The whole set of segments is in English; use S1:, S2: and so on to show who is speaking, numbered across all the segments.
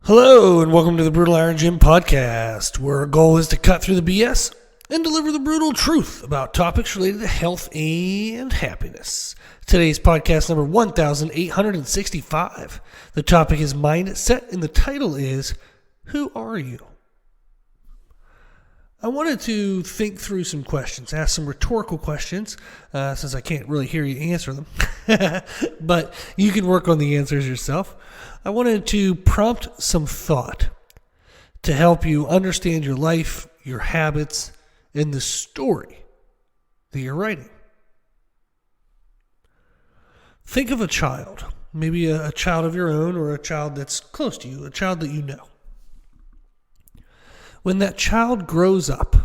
S1: Hello, and welcome to the Brutal Iron Gym podcast, where our goal is to cut through the BS and deliver the brutal truth about topics related to health and happiness. Today's podcast number 1865. The topic is mindset, and the title is, Who Are You? I wanted to think through some questions, ask some rhetorical questions, since I can't really hear you answer them, but you can work on the answers yourself. I wanted to prompt some thought to help you understand your life, your habits, and the story that you're writing. Think of a child, maybe a child of your own or a child that's close to you, a child that you know. When that child grows up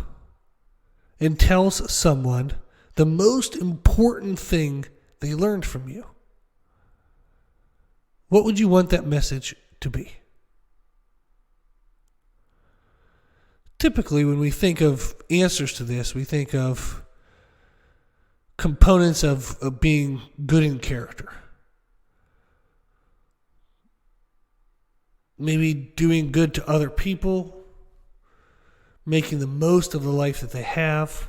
S1: and tells someone the most important thing they learned from you, what would you want that message to be? Typically, when we think of answers to this, we think of components of being good in character. Maybe doing good to other people, making the most of the life that they have.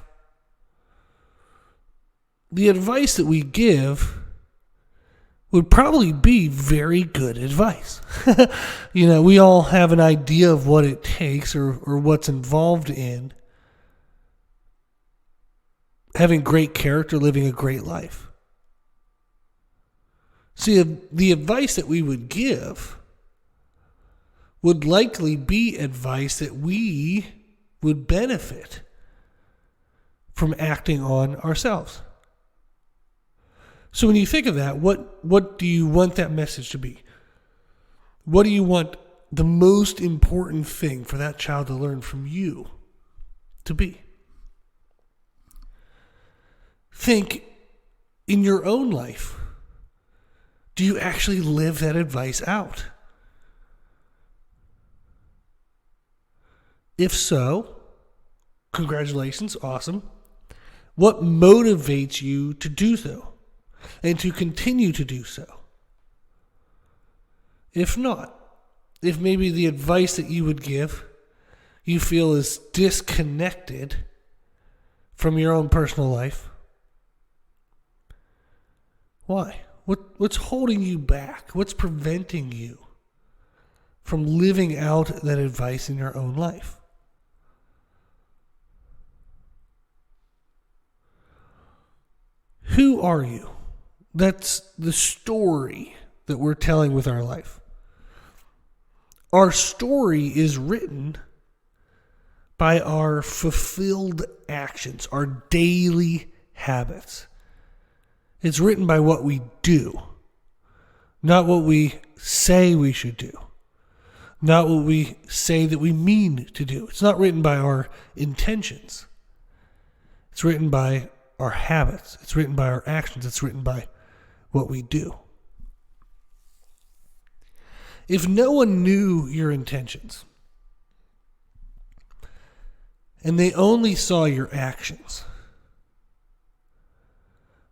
S1: The advice that we give would probably be very good advice. We all have an idea of what it takes or what's involved in having great character, living a great life. See, the advice that we would give would likely be advice that we would benefit from acting on ourselves. So when you think of that, what do you want that message to be? What do you want the most important thing for that child to learn from you to be? Think in your own life. Do you actually live that advice out? If so, congratulations, awesome. What motivates you to do so and to continue to do so? If not, if maybe the advice that you would give you feel is disconnected from your own personal life, why? What's holding you back? What's preventing you from living out that advice in your own life? Who are you? That's the story that we're telling with our life. Our story is written by our fulfilled actions, our daily habits. It's written by what we do, not what we say we should do, not what we say that we mean to do. It's not written by our intentions. It's written by our habits. It's written by our actions. It's written by what we do. If no one knew your intentions and they only saw your actions,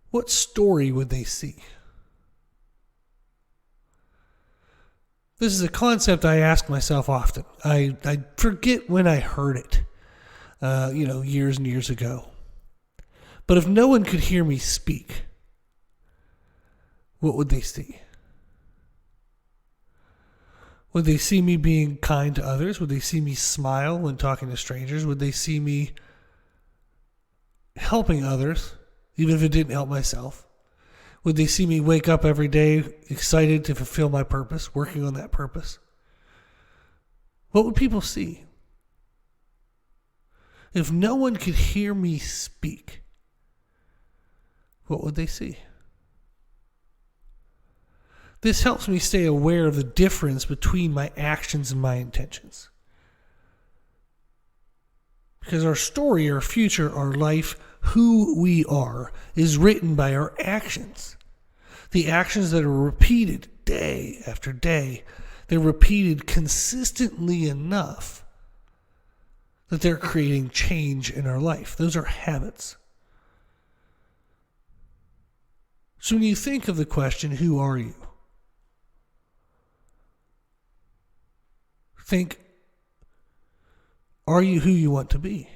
S1: what story would they see? This is a concept I ask myself often. I forget when I heard it, years and years ago. But if no one could hear me speak, what would they see? Would they see me being kind to others? Would they see me smile when talking to strangers? Would they see me helping others, even if it didn't help myself? Would they see me wake up every day excited to fulfill my purpose, working on that purpose? What would people see? If no one could hear me speak, what would they see? This helps me stay aware of the difference between my actions and my intentions. Because our story, our future, our life, who we are, is written by our actions. The actions that are repeated day after day, they're repeated consistently enough that they're creating change in our life. Those are habits. So when you think of the question, who are you? think, are you who you want to be?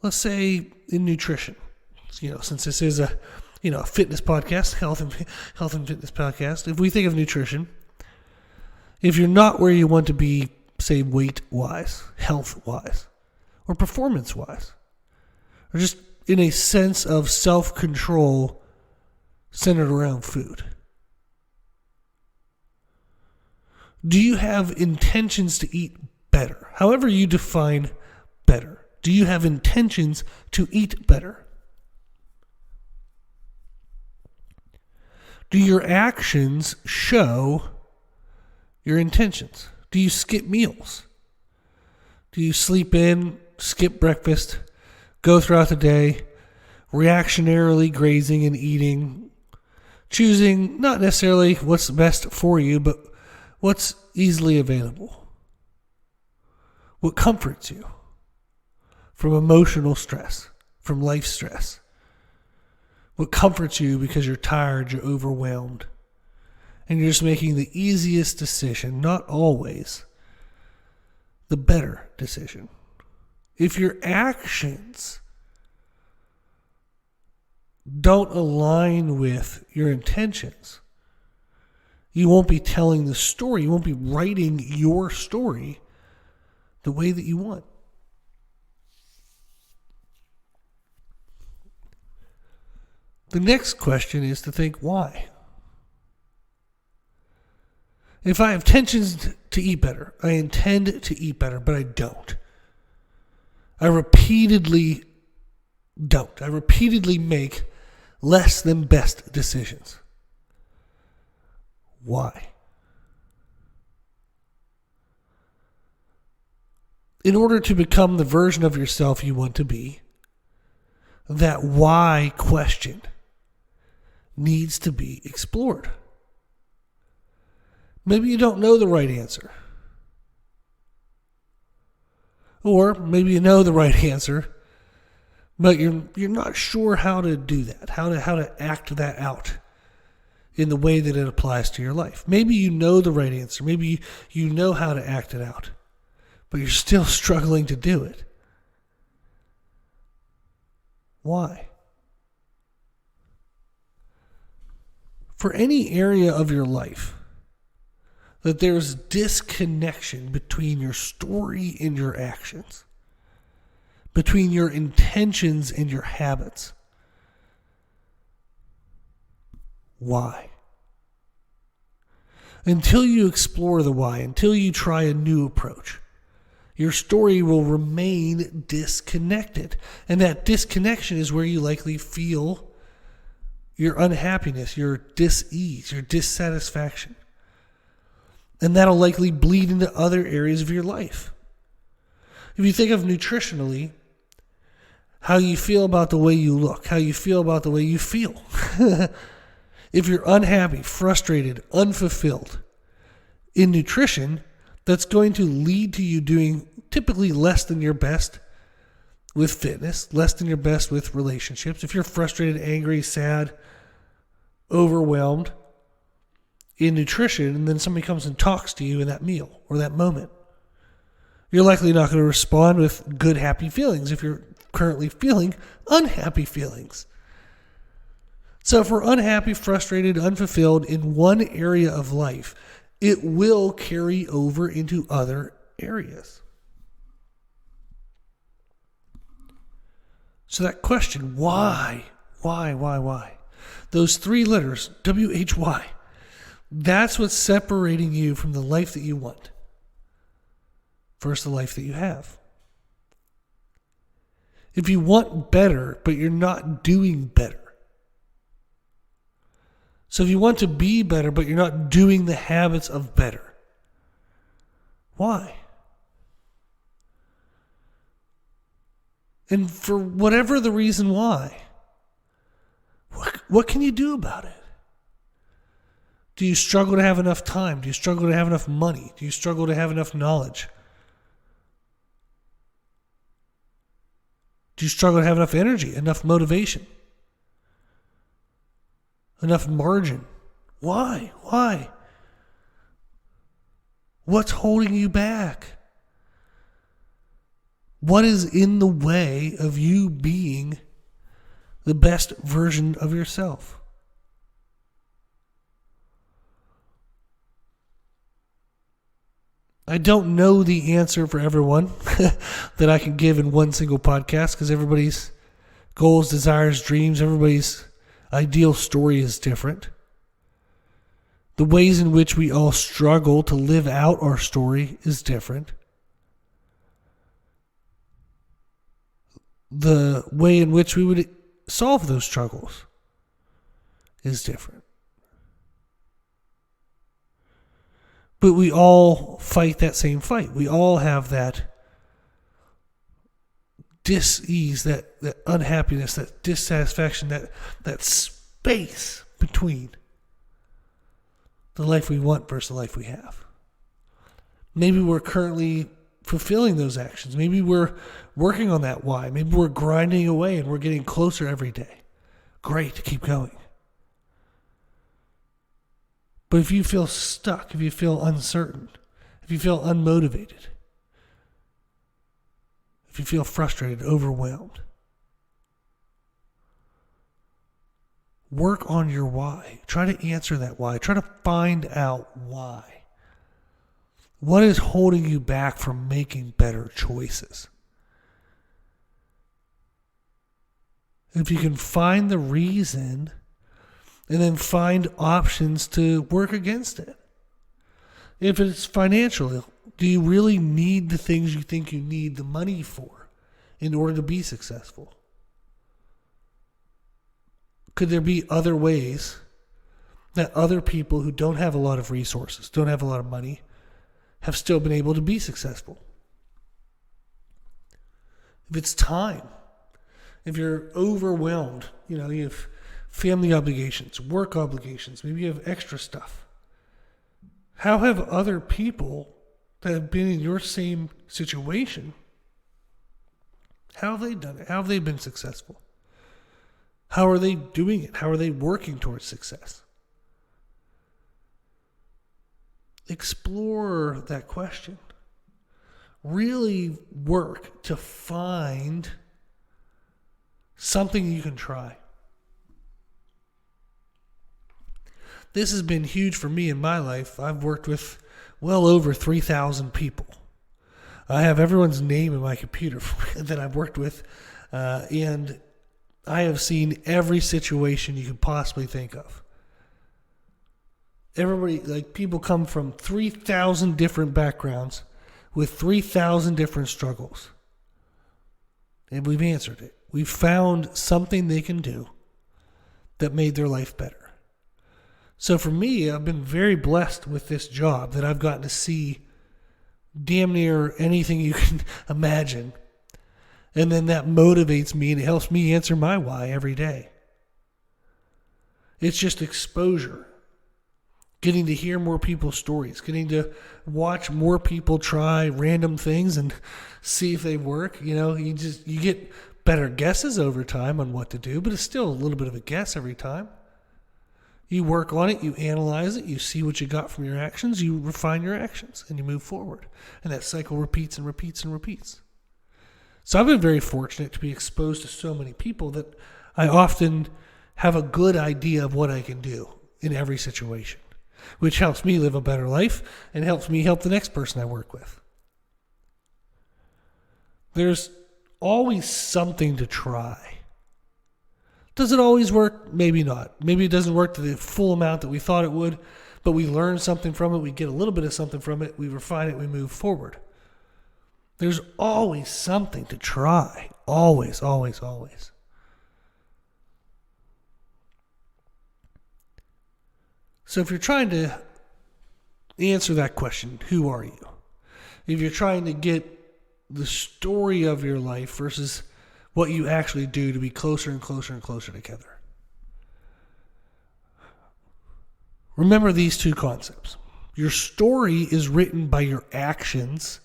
S1: Let's say in nutrition, since this is a fitness podcast, health and fitness podcast. If we think of nutrition, if you're not where you want to be, say weight-wise, health-wise, or performance-wise, or just in a sense of self-control centered around food, do you have intentions to eat better? However you define better. Do you have intentions to eat better? Do your actions show your intentions? Do you skip meals? Do you sleep in, skip breakfast, go throughout the day, reactionarily grazing and eating, choosing not necessarily what's best for you, but what's easily available? What comforts you from emotional stress, from life stress? What comforts you because you're tired, you're overwhelmed, and you're just making the easiest decision, not always the better decision. If your actions don't align with your intentions, you won't be telling the story, you won't be writing your story the way that you want. The next question is to think, why? If I have intentions to eat better, I intend to eat better, but I don't. I repeatedly don't. I repeatedly make less than best decisions. Why? In order to become the version of yourself you want to be, that why question needs to be explored. Maybe you don't know the right answer. Or maybe you know the right answer, but you're not sure how to do that, how to act that out in the way that it applies to your life. Maybe you know the right answer. Maybe you know how to act it out, but you're still struggling to do it. Why? For any area of your life that there's disconnection between your story and your actions, between your intentions and your habits, why? Until you explore the why, until you try a new approach, your story will remain disconnected. And that disconnection is where you likely feel your unhappiness, your dis-ease, your dissatisfaction. And that'll likely bleed into other areas of your life. If you think of nutritionally, how you feel about the way you look, how you feel about the way you feel. If you're unhappy, frustrated, unfulfilled in nutrition, that's going to lead to you doing typically less than your best with fitness, less than your best with relationships. If you're frustrated, angry, sad, overwhelmed in nutrition, and then somebody comes and talks to you in that meal or that moment, you're likely not going to respond with good, happy feelings if you're currently feeling unhappy feelings. So if we're unhappy, frustrated, unfulfilled in one area of life, it will carry over into other areas. So that question, why? Those three letters, W-H-Y, that's what's separating you from the life that you want versus the life that you have. If you want better, but you're not doing better. So if you want to be better, but you're not doing the habits of better, why? And for whatever the reason why, what can you do about it? Do you struggle to have enough time? Do you struggle to have enough money? Do you struggle to have enough knowledge? Do you struggle to have enough energy, enough motivation, enough margin? Why? What's holding you back? What is in the way of you being the best version of yourself? I don't know the answer for everyone that I can give in one single podcast, because everybody's goals, desires, dreams, everybody's ideal story is different. The ways in which we all struggle to live out our story is different. The way in which we would solve those struggles is different. But we all fight that same fight. We all have that dis-ease, that unhappiness, that dissatisfaction, that space between the life we want versus the life we have. Maybe we're currently fulfilling those actions. Maybe we're working on that why. Maybe we're grinding away and we're getting closer every day. Great, keep going. But if you feel stuck, if you feel uncertain, if you feel unmotivated, if you feel frustrated, overwhelmed, work on your why. Try to answer that why. Try to find out why. What is holding you back from making better choices? If you can find the reason, and then find options to work against it. If it's financial, do you really need the things you think you need the money for in order to be successful? Could there be other ways that other people who don't have a lot of resources, don't have a lot of money, have still been able to be successful? If it's time, if you're overwhelmed, you have family obligations, work obligations, maybe you have extra stuff. How have other people that have been in your same situation, how have they done it? How have they been successful? How are they doing it? How are they working towards success? Explore that question. Really work to find something you can try. This has been huge for me in my life. I've worked with well over 3,000 people. I have everyone's name in my computer that I've worked with, and I have seen every situation you could possibly think of. Everybody, people come from 3,000 different backgrounds with 3,000 different struggles. And we've answered it. We've found something they can do that made their life better. So for me, I've been very blessed with this job that I've gotten to see damn near anything you can imagine. And then that motivates me and it helps me answer my why every day. It's just exposure. Getting to hear more people's stories. Getting to watch more people try random things and see if they work. You get better guesses over time on what to do, but it's still a little bit of a guess every time. You work on it, you analyze it, you see what you got from your actions, you refine your actions, and you move forward. And that cycle repeats and repeats and repeats. So I've been very fortunate to be exposed to so many people that I often have a good idea of what I can do in every situation, which helps me live a better life and helps me help the next person I work with. There's always something to try. Does it always work? Maybe not. Maybe it doesn't work to the full amount that we thought it would, but we learn something from it, we get a little bit of something from it, we refine it, we move forward. There's always something to try. Always, always, always. So if you're trying to answer that question, who are you? If you're trying to get the story of your life versus what you actually do to be closer and closer and closer together. Remember these two concepts. Your story is written by your actions,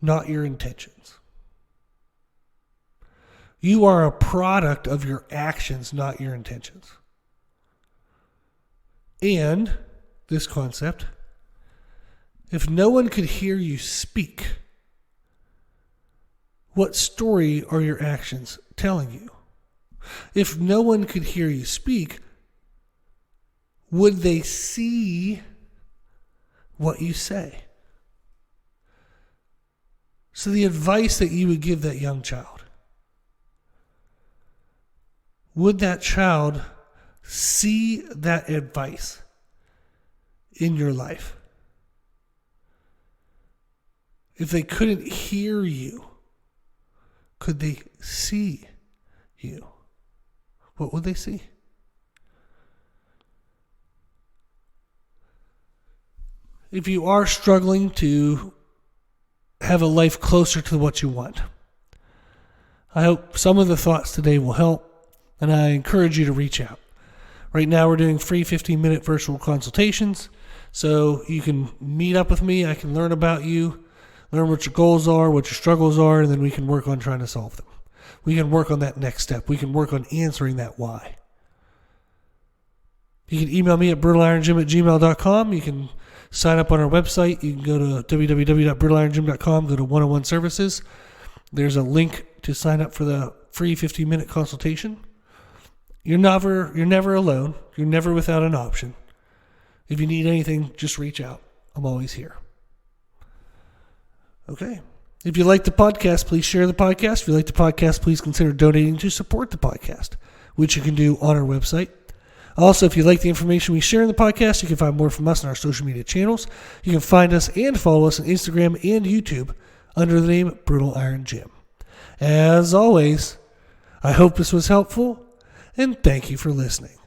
S1: not your intentions. You are a product of your actions, not your intentions. And this concept, If no one could hear you speak, what story are your actions telling you? If no one could hear you speak, would they see what you say? So the advice that you would give that young child, would that child see that advice in your life? If they couldn't hear you, could they see you? What would they see? If you are struggling to have a life closer to what you want, I hope some of the thoughts today will help, and I encourage you to reach out. Right now we're doing free 15-minute virtual consultations, so you can meet up with me. I can learn about you, learn what your goals are, what your struggles are, and then we can work on trying to solve them. We can work on that next step. We can work on answering that why. You can email me at brutalirongym@gmail.com. You can sign up on our website. You can go to www.brutalirongym.com, go to 101 services. There's a link to sign up for the free 15-minute consultation. You're never alone. You're never without an option. If you need anything, just reach out. I'm always here. Okay. If you like the podcast, please share the podcast. If you like the podcast, please consider donating to support the podcast, which you can do on our website. Also, if you like the information we share in the podcast, you can find more from us on our social media channels. You can find us and follow us on Instagram and YouTube under the name Brutal Iron Gym. As always, I hope this was helpful, and thank you for listening.